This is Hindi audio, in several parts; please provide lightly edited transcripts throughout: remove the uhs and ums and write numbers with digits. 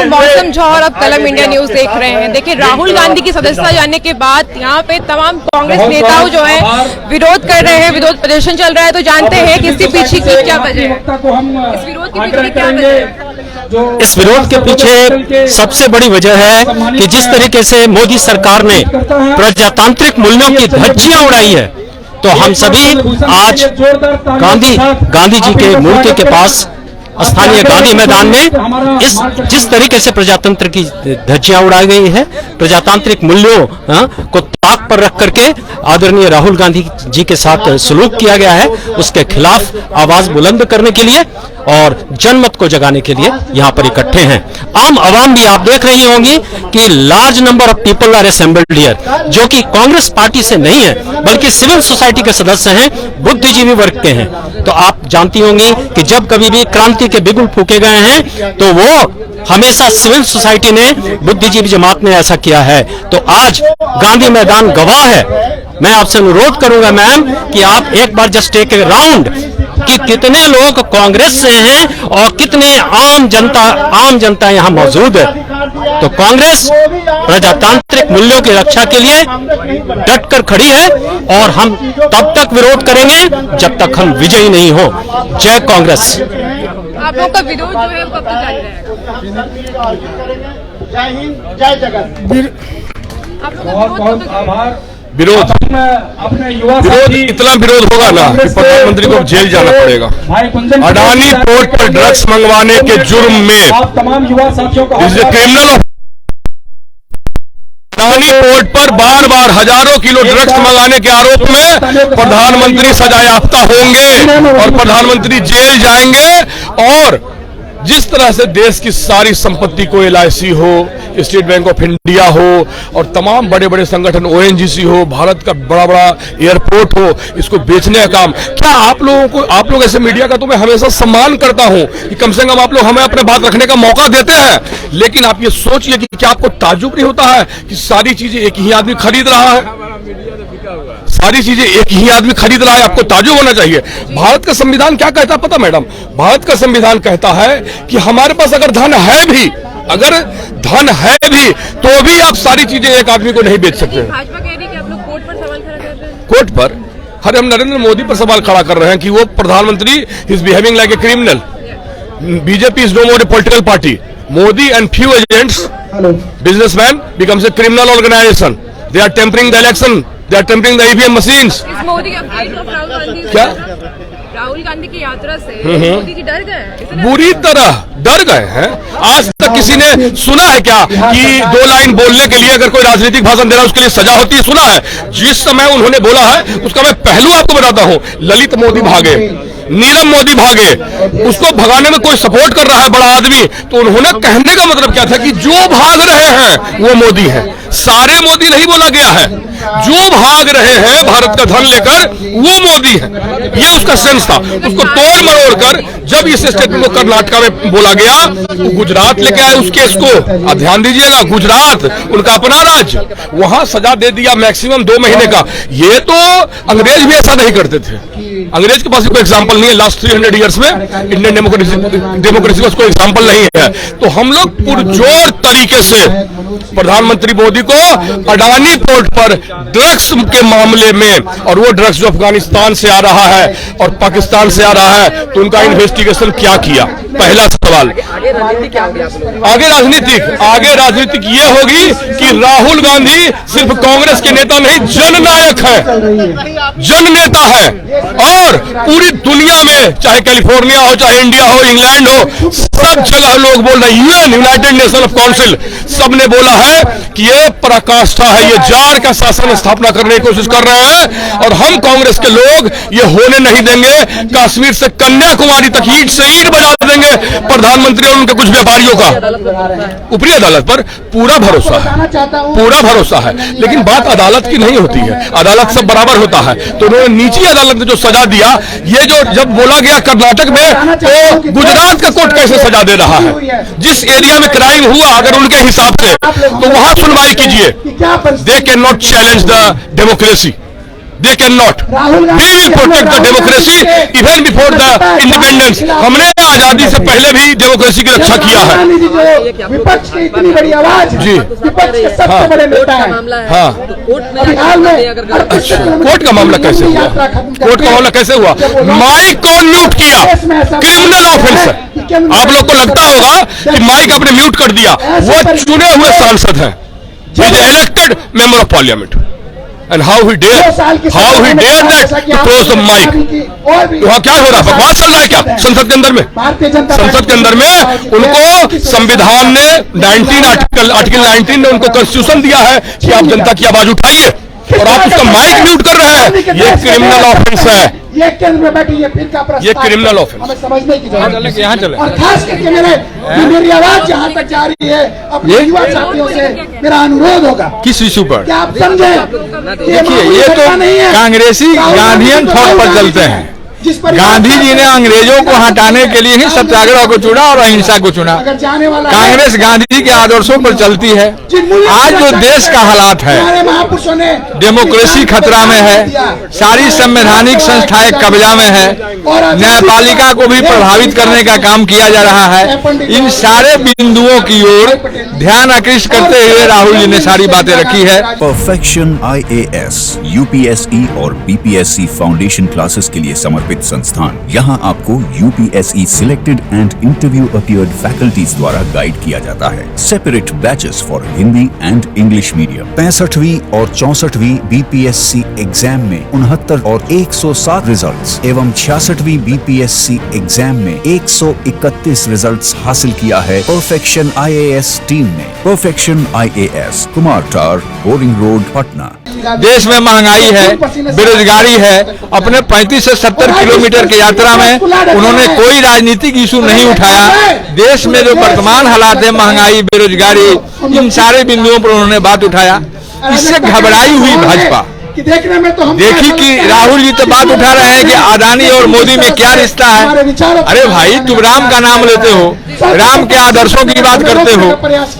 मैं मौसम झा और अब कलम इंडिया न्यूज देख रहे हैं। देखिए, राहुल गांधी की सदस्यता जानने के बाद यहाँ पे तमाम कांग्रेस नेताओं जो है विरोध कर रहे हैं, विरोध प्रदर्शन चल रहा है। तो जानते हैं कि इसके पीछे की क्या वजह है, इस विरोध के पीछे क्या वजह है? इस विरोध के पीछे सबसे बड़ी वजह है कि जिस तरीके से मोदी सरकार ने प्रजातांत्रिक मूल्यों की धज्जियां उड़ाई है, तो हम सभी आज गांधी जी के मूर्ति के पास स्थानीय गांधी मैदान में जिस तरीके से प्रजातंत्र की धज्जियां उड़ाई गई है, प्रजातांत्रिक मूल्यों को ताक पर रख करके आदरणीय राहुल गांधी जी के साथ सलूक किया गया है, उसके खिलाफ आवाज बुलंद करने के लिए और जनमत को जगाने के लिए यहाँ पर इकट्ठे हैं। आम आवाम भी आप देख रही होंगी कि large number of people are assembled here, जो कि कांग्रेस पार्टी से नहीं है बल्कि सिविल सोसाइटी के सदस्य हैं, बुद्धिजीवी वर्ग के हैं। तो आप जानती होंगी कि जब कभी भी क्रांति के बिगुल फूके गए हैं तो वो हमेशा सिविल सोसाइटी ने, बुद्धिजीवी जमात ने ऐसा किया है। तो आज गांधी मैदान गवाह है। मैं आपसे अनुरोध करूंगा मैम कि आप एक बार जस्ट टेक ए राउंड कि कितने लोग कांग्रेस से हैं और कितने आम जनता यहाँ मौजूद है। तो कांग्रेस प्रजातांत्रिक मूल्यों की रक्षा के लिए डट कर खड़ी है और हम तब तक विरोध करेंगे जब तक हम विजयी नहीं हो। जय कांग्रेस। आप लोग का विरोध जो है कब तक जारी रहेगा? जय हिंद, जय जगत। बहुत आभार। विरोध इतना विरोध होगा ना कि प्रधानमंत्री को जेल जाना पड़ेगा। अडानी पोर्ट पर ड्रग्स मंगवाने के जुर्म में तमाम युवा साथियों को क्रिमिनल अडानी पोर्ट पर बार बार हजारों किलो ड्रग्स मंगाने के आरोप में प्रधानमंत्री सजायाफ्ता होंगे और प्रधानमंत्री जेल जाएंगे। और जिस तरह से देश की सारी संपत्ति को LIC हो, स्टेट बैंक ऑफ इंडिया हो और तमाम बड़े बड़े संगठन ONGC हो, भारत का बड़ा बड़ा एयरपोर्ट हो, इसको बेचने का काम, क्या आप लोग ऐसे मीडिया का तो मैं हमेशा सम्मान करता हूं कि कम से कम आप लोग हमें अपने बात रखने का मौका देते हैं। लेकिन आप ये सोचिए कि क्या आपको ताज्जुब नहीं होता है कि सारी चीजें एक ही आदमी खरीद रहा है, सारी चीजें एक ही आदमी खरीद रहा है। आपको ताज्जुब होना चाहिए। भारत का संविधान क्या कहता है पता मैडम? भारत का संविधान कहता है कि हमारे पास अगर धन है भी तो भी आप सारी चीजें एक आदमी को नहीं बेच सकते। भाजपा कह रही है कि आप लोग कोर्ट पर सवाल खड़ा कर रहे हैं। कोर्ट पर? अरे हम नरेंद्र मोदी पर सवाल खड़ा कर रहे हैं कि वो प्रधानमंत्री is behaving like a criminal. BJP is no more a political party. Modi and few agents, businessman becomes a criminal organization. They are tampering the election. They are tampering the EVM machines. क्या? राहुल गांधी की यात्रा से मोदी जी डर गए? बुरी तरह डर गए हैं। आज तक किसी ने सुना है क्या कि 2 लाइन बोलने के लिए अगर कोई राजनीतिक भाषण दे रहा है उसके लिए सजा होती है? सुना है? जिस समय उन्होंने बोला है उसका मैं पहलू आपको बताता हूं। ललित मोदी भागे, नीलम मोदी भागे, उसको भगाने में कोई सपोर्ट कर रहा है बड़ा आदमी। तो उन्होंने कहने का मतलब क्या था कि जो भाग रहे हैं वो मोदी है। सारे मोदी नहीं बोला गया है, जो भाग रहे हैं भारत का धन लेकर वो मोदी है, ये उसका सेंस था। उसको तोड़ मरोड़ कर जब इस स्टेटमेंट को कर्नाटका में बोला गया तो गुजरात लेके आए उस केस को। ध्यान दीजिएगा, गुजरात उनका अपना राज्य, वहां सजा दे दिया मैक्सिमम 2 महीने का। ये तो अंग्रेज भी ऐसा नहीं करते थे। अंग्रेज के पास कोई एग्जाम्पल नहीं है लास्ट 300 ईयर्स में। इंडियन डेमोक्रेसी का कोई एग्जाम्पल नहीं है। तो हम लोग पुरजोर तरीके से प्रधानमंत्री मोदी को अडानी पोर्ट पर ड्रग्स के मामले में, और वो ड्रग्स जो अफगानिस्तान से आ रहा है और पाकिस्तान से आ रहा है, तो उनका इन्वेस्टिगेशन क्या किया? पहला सवाल। आगे राजनीतिक ये होगी कि राहुल गांधी सिर्फ कांग्रेस के नेता नहीं, जननायक है, जननेता है। और पूरी दुनिया में, चाहे कैलिफोर्निया हो, चाहे इंडिया हो, इंग्लैंड हो, सब जगह लोग बोल रहे हैं। UN, United nation of council, सबने बोला है कि ये पराकाष्ठा है, ये जार का शासन स्थापना करने की कोशिश कर रहे हैं। और हम कांग्रेस के लोग ये होने नहीं देंगे। कश्मीर से कन्याकुमारी तक ईंट से ईंट बजा देंगे प्रधानमंत्री और उनके कुछ व्यापारियों का। ऊपरी अदालत पर पूरा भरोसा है, लेकिन बात अदालत की नहीं होती है। अदालत सब बराबर होता है। तो उन्होंने निजी अदालत ने जो सजा दिया, ये जो जब बोला गया कर्नाटक में, तो गुजरात का कोर्ट कैसे सजा दे रहा है? जिस एरिया में क्राइम हुआ अगर उनके हिसाब से, तो वहां सुनवाई कीजिए। They can not challenge the democracy. They cannot. We will protect the democracy even before the independence. हमने आजादी से पहले भी डेमोक्रेसी की रक्षा किया है। गांधी जी जो विपक्ष की इतनी बड़ी आवाज है, जी। विपक्ष के सबसे बड़े नेता है। हाँ, अभी हाल में कोर्ट का मामला कैसे हुआ? कोर्ट का मामला कैसे हुआ? माइक को म्यूट किया, क्रिमिनल ऑफेंस है। आप लोग को लगता होगा कि माइक आपने म्यूट कर दिया। वो चुने हुए सांसद हैं, elected member of parliament, and how he dare that to close the mic. वहाँ क्या हो रहा है? बकवास चल रहा है क्या संसद के अंदर में? संसद के अंदर में उनको संविधान ने आर्टिकल 19 ने उनको कॉन्स्टिट्यूशन दिया है कि आप जनता की आवाज उठाइए, और आप उसका माइक म्यूट कर रहे हैं। ये क्रिमिनल ऑफेंस है, ये केंद्र में बैठी ये फिर का प्रस्ताव, ये क्रिमिनल ऑफेंस। हमें समझने की जरूरत है। यहाँ चले। और खास करके मेरी आवाज जहाँ तक जा रही है, अपने युवा साथियों से मेरा अनुरोध होगा किस इशू पर? कि आप समझे, देखिए, ये तो कांग्रेसी गांधीयन थॉट पर चलते हैं। गांधी जी ने अंग्रेजों को हटाने के लिए ही सत्याग्रह को चुना और अहिंसा को चुना। कांग्रेस गांधी के आदर्शों पर चलती है। आज जो देश का हालात है, डेमोक्रेसी खतरा में है, सारी संवैधानिक संस्थाएं कब्जा में है, न्यायपालिका को भी प्रभावित करने का काम किया जा रहा है। इन सारे बिंदुओं की ओर ध्यान आकृष्ट करते हुए राहुल जी ने सारी बातें रखी है। परफेक्शन IAS, UPSE और BPSC फाउंडेशन क्लासेस के लिए समर्पित संस्थान। यहाँ आपको UPSE selected and interview appeared faculties द्वारा गाइड किया जाता है। Separate batches for Hindi and English medium. 65वीं और 64वीं BPSC एग्जाम में 69 और 107 रिजल्ट्स एवं 66वीं BPSC एग्जाम में 131 रिजल्ट्स हासिल किया है परफेक्शन IAS टीम ने। परफेक्शन IAS, कुमार टार, बोरिंग रोड, पटना। देश में महंगाई है, बेरोजगारी है। अपने 35 से 70 किलोमीटर की यात्रा में उन्होंने कोई राजनीतिक इशू नहीं उठाया। देश में जो वर्तमान हालात है, महंगाई, बेरोजगारी, इन सारे बिंदुओं पर उन्होंने बात उठाया। इससे घबराई हुई भाजपा देखी कि राहुल जी तो बात उठा रहे हैं कि अदानी और मोदी में क्या रिश्ता है। अरे भाई, तुम राम का नाम लेते हो, राम के आदर्शों की बात करते हो,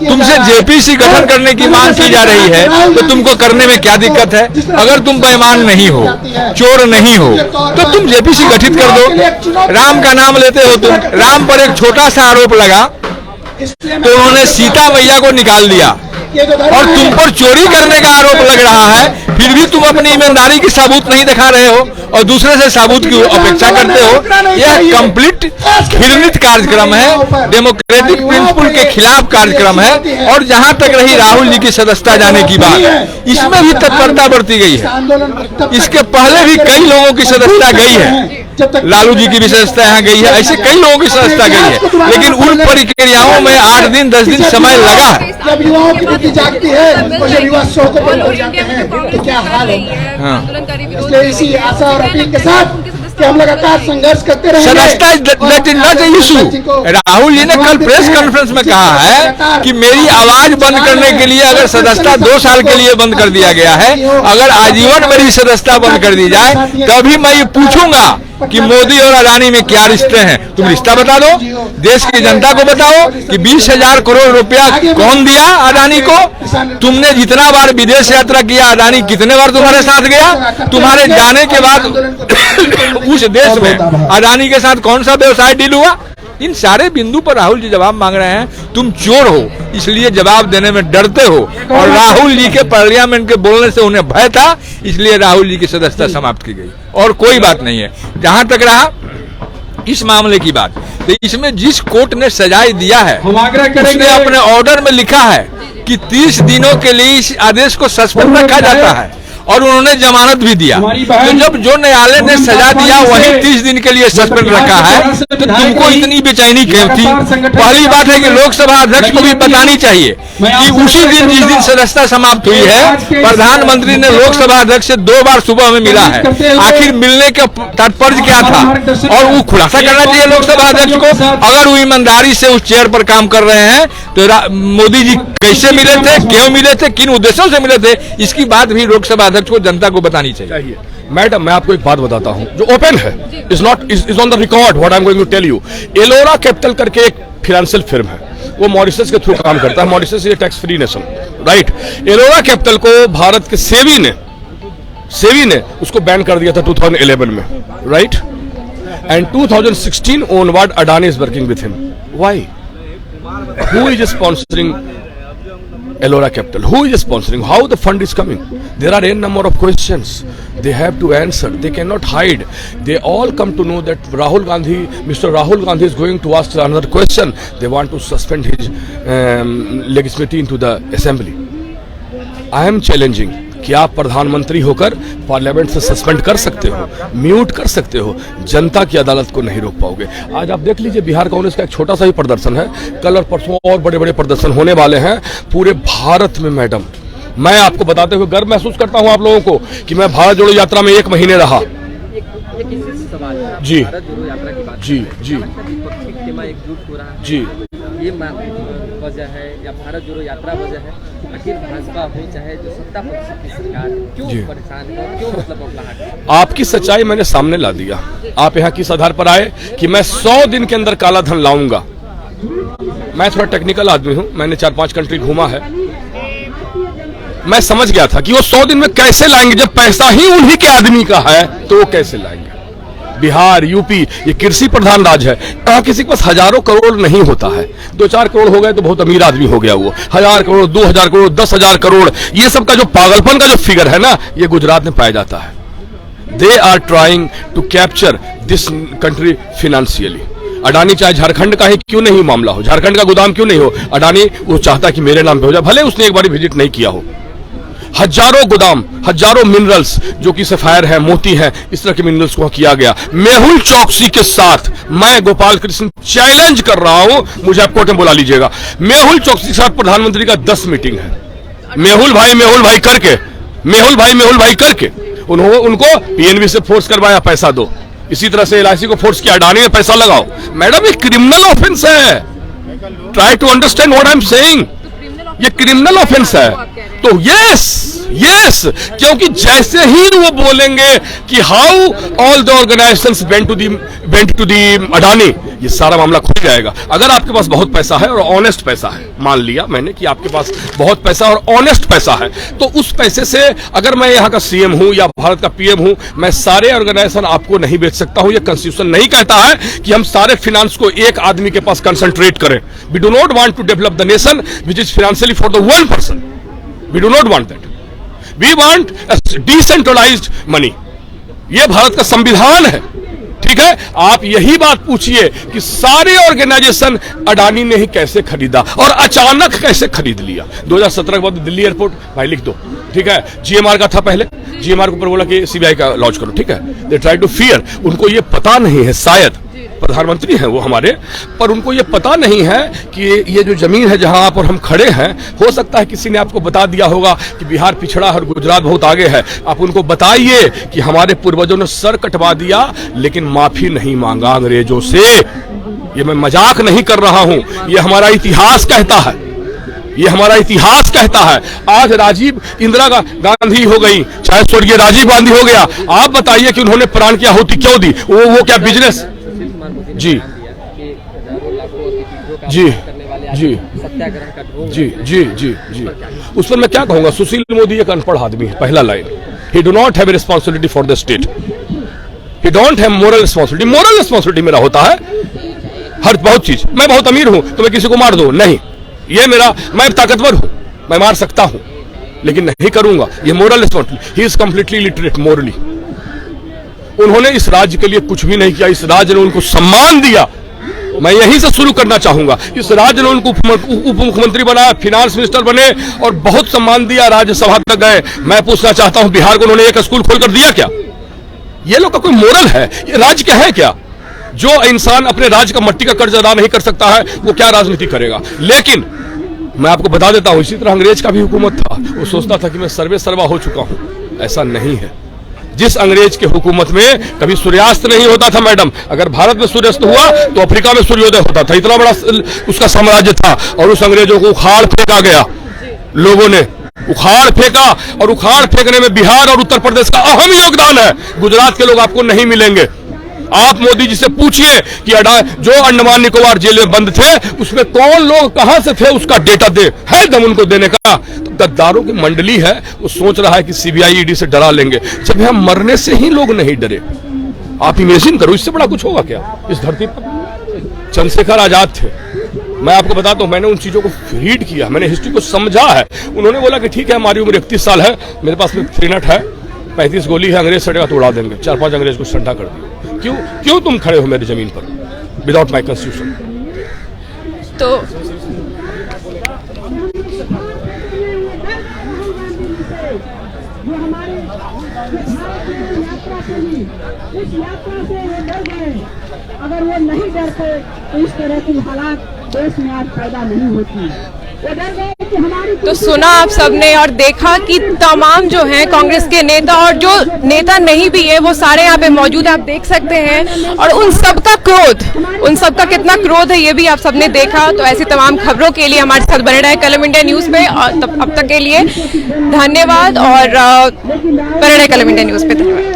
तुमसे JPC गठन करने की मांग की जा रही है, तो तुमको करने में क्या दिक्कत है? अगर तुम बेईमान नहीं हो, चोर नहीं हो, तो तुम JPC गठित कर दो। राम का नाम लेते हो तुम। राम पर एक छोटा सा आरोप लगा तो उन्होंने सीता मैया को निकाल दिया, और तुम पर चोरी करने का आरोप लग रहा है, फिर भी तुम अपनी ईमानदारी की सबूत नहीं दिखा रहे हो और दूसरे से सबूत की अपेक्षा करते हो। यह कंप्लीट घृणित कार्यक्रम है, डेमोक्रेटिक प्रिंसिपल के खिलाफ कार्यक्रम है। और जहां तक रही राहुल जी की सदस्यता जाने की बात, इसमें भी तत्परता बरती गई है। इसके पहले भी कई लोगों की सदस्यता गई है, लालू जी की भी सदस्यता यहाँ गई है, ऐसे कई लोगों की सदस्यता गई है, लेकिन उन प्रक्रियाओं में 8 दिन 10 दिन समय लगा है। जब युवाओं की बुद्धि जागती है और जब युवा सो को बंद हो जाते हैं तो क्या हाल होगा है। इसलिए इसी आशा और अपील के साथ कि हम लगातार संघर्ष करते रहेंगे। सदस्यता not a issue. Rahul ji ने कल प्रेस कॉन्फ्रेंस में कहा है कि मेरी आवाज बंद करने के लिए अगर सदस्यता 2 साल के लिए बंद कर दिया गया है, अगर आजीवन मेरी सदस्यता बंद कर दी जाए, तभी मैं ये पूछूंगा कि मोदी और अदानी में क्या रिश्ते हैं। तुम रिश्ता बता दो, देश की जनता को बताओ कि 20,000 करोड़ रुपया कौन दिया अदानी को। तुमने जितना बार विदेश यात्रा किया, अदानी कितने बार तुम्हारे साथ गया? तुम्हारे जाने के बाद उस देश में अदानी के साथ कौन सा व्यवसाय डील हुआ? इन सारे बिंदु पर राहुल जी जवाब मांग रहे हैं। तुम चोर हो, इसलिए जवाब देने में डरते हो, और राहुल जी के पार्लियामेंट के बोलने से उन्हें भय था, इसलिए राहुल जी की सदस्यता समाप्त की गई, और कोई बात नहीं है। जहां तक रहा इस मामले की बात, तो इसमें जिस कोर्ट ने सजाए दिया है, उसने अपने ऑर्डर में लिखा है कि 30 दिनों के लिए इस आदेश को सस्पेंड रखा जाता है, और उन्होंने जमानत भी दिया। तो जब जो न्यायालय ने सजा दिया वही 30 दिन के लिए सस्पेंड रखा है, तो तुमको इतनी बेचैनी क्यों थी? पहली बात है कि लोकसभा अध्यक्ष को भी बतानी चाहिए कि उसी दिन जिस दिन सदस्यता समाप्त हुई है, प्रधानमंत्री ने लोकसभा अध्यक्ष से 2 बार सुबह में मिला है। आखिर मिलने का तात्पर्य क्या था? और वो खुलासा करना चाहिए लोकसभा अध्यक्ष को। अगर वो ईमानदारी से उस चेयर पर काम कर रहे हैं तो मोदी जी कैसे मिले थे, क्यों मिले थे, किन उद्देश्यों से मिले थे, इसकी बात भी लोकसभा अध्यक्ष को जनता को बतानी चाहिए। मैडम, मैं आपको एक बात बताता हूं जो ओपन है, is on the record what I am going to tell you. Elara capital करके एक फाइनेंशियल फर्म है, वो मॉरिशस के थ्रू काम करता है। Mauritius is tax free nation, right. Ellora capital को भारत के सेबी ने सेबी ने उसको बैन कर दिया था 2011 में, right? And 2016 onward Adani is working with him. Why? Who is sponsoring Ellora Capital? Who is sponsoring? How the fund is coming? There are n number of questions they have to answer. They cannot hide. They all come to know that Mr. Rahul Gandhi is going to ask another question. They want to suspend his legitimacy into the assembly. I am challenging कि आप प्रधानमंत्री होकर पार्लियामेंट से सस्पेंड कर सकते हो, म्यूट कर सकते हो, जनता की अदालत को नहीं रोक पाओगे। आज आप देख लीजिए बिहार कांग्रेस का एक छोटा सा ही प्रदर्शन है, कल और परसों और बड़े बड़े प्रदर्शन होने वाले हैं पूरे भारत में। मैडम, मैं आपको बताते हुए गर्व महसूस करता हूं आप लोगों को कि मैं भारत जोड़ो यात्रा में 1 महीने रहा। जी जी जी जी, ये वजह है या भारत जोड़ो यात्रा वजह है? आखिर भाजपा हो चाहे जो सत्ता पक्ष की सरकार, क्यों परेशान है, क्यों मतलब बबलाहट है? आपकी सच्चाई मैंने सामने ला दिया। आप यहाँ किस आधार पर आए कि मैं 100 दिन के अंदर काला धन लाऊंगा? मैं थोड़ा टेक्निकल आदमी हूँ, मैंने 4-5 कंट्री घूमा है। मैं समझ गया था कि वो 100 दिन में कैसे लाएंगे, जब पैसा ही उन्हीं के आदमी का है तो वो कैसे लाएंगे। बिहार, यूपी, ये कृषि प्रधान राज्य है, कहाँ किसी के पास हजारों करोड़ नहीं होता है। 2-4 करोड़ हो गए तो बहुत अमीर आदमी हो गया वो। 1000 करोड़, 2000 करोड़, 10,000 करोड़, ये सब का जो पागलपन का जो फिगर है ना, ये गुजरात में पाया जाता है। They are trying to capture this country financially. Adani चाहे झारखंड का ही क्यों नहीं मामला हो, झारखंड का गोदाम क्यों नहीं हो, अडानी वो चाहता कि मेरे नाम पे हो जाए, भले उसने एक बार विजिट नहीं किया हो। हजारों गोदाम, हजारों मिनरल्स जो कि सफायर है, मोती है, इस तरह के मिनरल्स को किया गया। मेहुल चौकसी के साथ मैं गोपाल कृष्ण चैलेंज कर रहा हूं, मुझे आप कोर्ट में बुला लीजिएगा। मेहुल चौकसी के साथ प्रधानमंत्री का 10 मीटिंग है। मेहुल भाई करके उनको पीएनबी से फोर्स करवाया, पैसा दो। इसी तरह से LIC को फोर्स किया, अडानी में पैसा लगाओ। मैडम, ये क्रिमिनल ऑफेंस है। Try to understand what I am saying. ये क्रिमिनल ऑफेंस है। तो यस, क्योंकि जैसे ही वो बोलेंगे कि how all the organisations went to the Adani, ये सारा मामला खुल जाएगा। अगर आपके पास बहुत पैसा है और ऑनेस्ट पैसा है, मान लिया मैंने कि आपके पास बहुत पैसा और ऑनेस्ट पैसा है, तो उस पैसे से अगर मैं यहाँ का सीएम हूं या भारत का पीएम हूं, मैं सारे ऑर्गेनाइजेशन आपको नहीं बेच सकता हूं। ये कॉन्स्टिट्यूशन नहीं कहता है कि हम सारे फाइनेंस को एक आदमी के पास कंसंट्रेट करें। We do not want to develop the nation which is financially for the one person. We do not want that. We want decentralised money. ये भारत का संविधान है, ठीक है? आप यही बात पूछिए कि सारे ऑर्गेनाइजेशन अडानी ने ही कैसे खरीदा और अचानक कैसे खरीद लिया। 2017 के बाद दिल्ली एयरपोर्ट, भाई लिख दो, ठीक है? GMR का था पहले, GMR के ऊपर बोला कि CBI का लॉन्च करो, ठीक है? They try to fear. उनको ये पता नहीं है, शायद प्रधानमंत्री हैं वो हमारे, पर उनको ये पता नहीं है कि ये जो जमीन है जहां आप और हम खड़े हैं, हो सकता है किसी ने आपको बता दिया होगा कि बिहार पिछड़ा है और गुजरात बहुत आगे है। आप उनको बताइए कि हमारे पूर्वजों ने सर कटवा दिया लेकिन माफी नहीं मांगा अंग्रेजों से। ये मैं मजाक नहीं कर रहा हूं, ये हमारा इतिहास कहता है, ये हमारा इतिहास कहता है। आज राजीव इंदिरा गांधी हो गई, चाहे स्वर्गीय राजीव गांधी हो गया, आप बताइए कि उन्होंने प्राण की आहुति क्यों दी? वो क्या बिजनेस? जी जी जी जी जी जी जी, उस पर मैं क्या कहूंगा? सुशील मोदी एक अनपढ़ आदमी है, पहला line. He do not have responsibility for the state, he don't have moral responsibility. Moral responsibility मेरा होता है हर बहुत चीज। मैं बहुत अमीर हूं तो मैं किसी को मार दूं? नहीं, ये मैं ताकतवर हूं, मैं मार सकता हूं लेकिन नहीं करूंगा। ये moral responsibility. He is completely illiterate morally. उन्होंने इस राज्य के लिए कुछ भी नहीं किया, इस राज्य ने उनको सम्मान दिया। मैं यहीं से शुरू करना चाहूंगा। इस राज्य ने उनको उप मुख्यमंत्री बनाया, फिनांस मिनिस्टर बने और बहुत सम्मान दिया, राज्यसभा तक गए। मैं पूछना चाहता हूं, बिहार को उन्होंने एक स्कूल खोलकर दिया क्या? ये लोग का कोई मोरल है? ये राज्य क्या है क्या? जो इंसान अपने राज्य का मट्टी का कर्ज अदा नहीं कर सकता है, वो क्या राजनीति करेगा? लेकिन मैं आपको बता देता हूं, इसी तरह अंग्रेज का भी हुकूमत था। वो सोचता था कि मैं सर्वे सर्वा हो चुका हूं। ऐसा नहीं है। जिस अंग्रेज के हुकूमत में कभी सूर्यास्त नहीं होता था मैडम, अगर भारत में सूर्यास्त हुआ तो अफ्रीका में सूर्योदय होता था। इतना बड़ा उसका साम्राज्य था और उस अंग्रेजों को उखाड़ फेंका गया। लोगों ने उखाड़ फेंका और उखाड़ फेंकने में बिहार और उत्तर प्रदेश का अहम योगदान है। गुजरात के लोग आपको नहीं मिलेंगे। आप मोदी जी से पूछिए कि जो अंडमान निकोबार जेल में बंद थे उसमें कौन लोग कहां से थे, उसका डेटा दे, है दम उनको देने का? तो गद्दारों की मंडली है, वो सोच रहा है कि सीबीआई ईडी से डरा लेंगे, जब हम मरने से ही लोग नहीं डरे। आप इमेजिन करो, इससे बड़ा कुछ होगा क्या इस धरती पर? चंद्रशेखर आजाद थे, मैं आपको बताता हूं, मैंने उन चीजों को रीड किया, मैंने हिस्ट्री को समझा है। उन्होंने बोला कि ठीक है, हमारी उम्र 31 साल है, मेरे पास में 3 नट है, 35 गोली है, अंग्रेज सड़ेगा तो उड़ा देंगे। 4-5 अंग्रेज को ठंडा कर दिया। क्यों तुम खड़े हो मेरी जमीन पर विदाउट माई कॉन्स्टिट्यूशन? तो अगर वो नहीं डरते तो इस तरह की हालात देश में आज पैदा नहीं होती। वो डर गए कि हमारी तो सुना आप सबने और देखा कि तमाम जो हैं कांग्रेस के नेता और जो नेता नहीं भी है वो सारे यहाँ पे मौजूद, आप देख सकते हैं। और उन सबका क्रोध, उन सबका कितना क्रोध है ये भी आप सबने देखा। तो ऐसी तमाम खबरों के लिए हमारे साथ बने रहे कलम इंडिया न्यूज पे, और अब तक के लिए धन्यवाद। और बने रहे कलम इंडिया न्यूज पे, धन्यवाद।